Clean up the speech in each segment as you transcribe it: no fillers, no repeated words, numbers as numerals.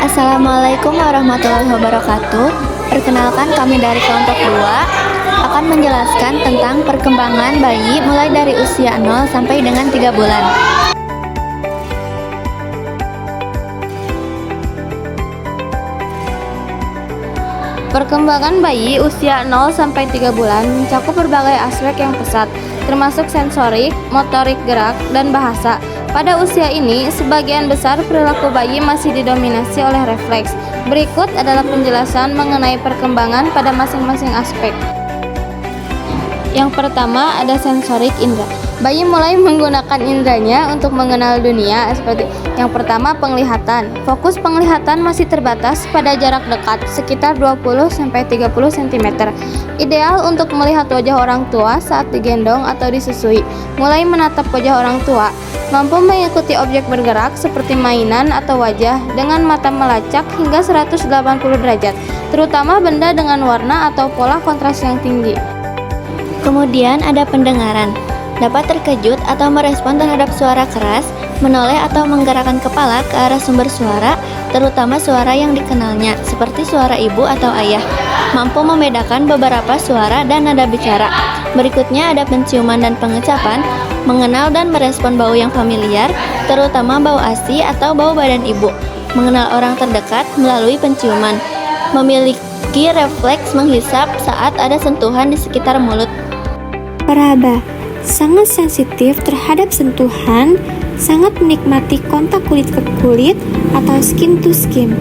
Assalamualaikum warahmatullahi wabarakatuh. Perkenalkan, kami dari kelompok 2 akan menjelaskan tentang perkembangan bayi mulai dari usia 0 sampai dengan 3 bulan. Perkembangan bayi usia 0 sampai 3 bulan mencakup berbagai aspek yang pesat, termasuk sensorik, motorik gerak, dan bahasa. Pada usia ini, sebagian besar perilaku bayi masih didominasi oleh refleks. Berikut adalah penjelasan mengenai perkembangan pada masing-masing aspek. Yang pertama ada sensorik indera. Bayi mulai menggunakan inderanya untuk mengenal dunia, seperti yang pertama penglihatan. Fokus penglihatan masih terbatas pada jarak dekat, sekitar 20-30 cm. Ideal untuk melihat wajah orang tua saat digendong atau disusui. Mulai menatap wajah orang tua. Mampu mengikuti objek bergerak seperti mainan atau wajah dengan mata melacak hingga 180 derajat, terutama benda dengan warna atau pola kontras yang tinggi. Kemudian ada pendengaran. Dapat terkejut atau merespon terhadap suara keras, menoleh atau menggerakkan kepala ke arah sumber suara, terutama suara yang dikenalnya, seperti suara ibu atau ayah. Mampu membedakan beberapa suara dan nada bicara. Berikutnya ada penciuman dan pengecapan, mengenal dan merespon bau yang familiar, terutama bau ASI atau bau badan ibu. Mengenal orang terdekat melalui penciuman. Memiliki refleks menghisap saat ada sentuhan di sekitar mulut. Peraba sangat sensitif terhadap sentuhan, sangat menikmati kontak kulit ke kulit atau skin to skin.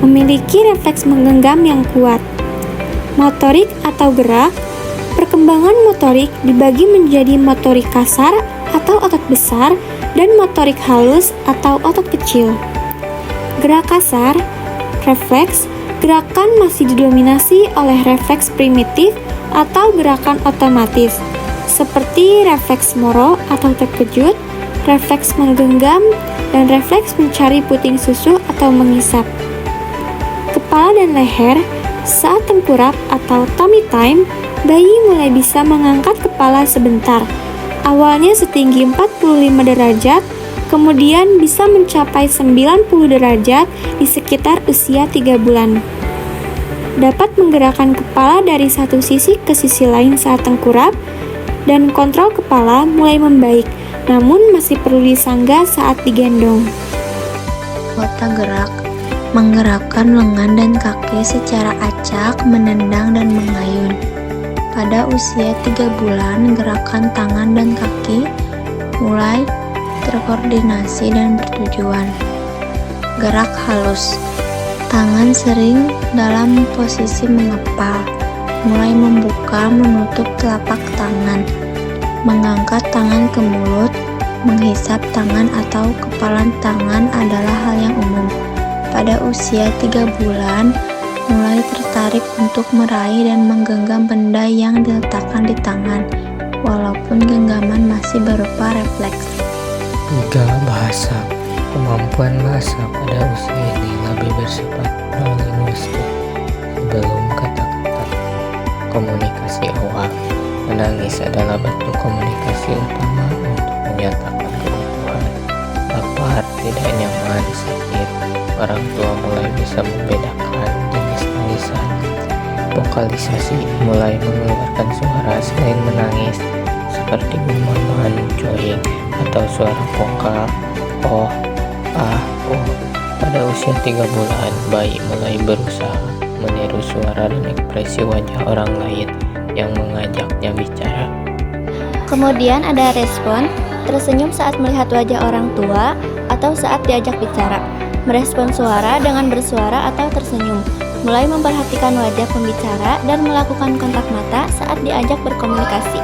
Memiliki refleks menggenggam yang kuat. Motorik atau gerak. Perkembangan motorik dibagi menjadi motorik kasar atau otot besar dan motorik halus atau otot kecil. Gerak kasar, refleks, gerakan masih didominasi oleh refleks primitif atau gerakan otomatis, seperti refleks moro atau terkejut, refleks menggenggam, dan refleks mencari puting susu atau mengisap. Kepala dan leher. Saat tengkurap atau tummy time, bayi mulai bisa mengangkat kepala sebentar. Awalnya setinggi 45 derajat, kemudian bisa mencapai 90 derajat di sekitar usia 3 bulan. Dapat menggerakkan kepala dari satu sisi ke sisi lain saat tengkurap, dan kontrol kepala mulai membaik, namun masih perlu disanggah saat digendong. Kota gerak, menggerakkan lengan dan kaki secara acak, menendang dan mengayun. Pada usia 3 bulan, gerakan tangan dan kaki mulai terkoordinasi dan bertujuan. Gerak halus, tangan sering dalam posisi mengepal, mulai membuka menutup telapak tangan, mengangkat tangan ke mulut, menghisap tangan atau kepalan tangan adalah hal yang umum. Pada usia 3 bulan, mulai tertarik untuk meraih dan menggenggam benda yang diletakkan di tangan, walaupun genggaman masih berupa refleks. 3. Bahasa. Kemampuan bahasa pada usia ini lebih bersifat non-linguistik sebelum kata-kata. Komunikasi awal. Menangis adalah bentuk komunikasi utama untuk menyatakan kebutuhan, lapar, tidak nyaman, sakit. Orang tua mulai bisa membedakan jenis tangisan. Vokalisasi mulai mengeluarkan suara selain menangis, seperti gumaman, joing, atau suara vokal oh, ah, oh. Pada usia 3 bulan, bayi mulai berusaha meniru suara dan ekspresi wajah orang lain yang mengajaknya bicara. Kemudian ada respon, tersenyum saat melihat wajah orang tua atau saat diajak bicara. Merespon suara dengan bersuara atau tersenyum. Mulai memperhatikan wajah pembicara dan melakukan kontak mata saat diajak berkomunikasi.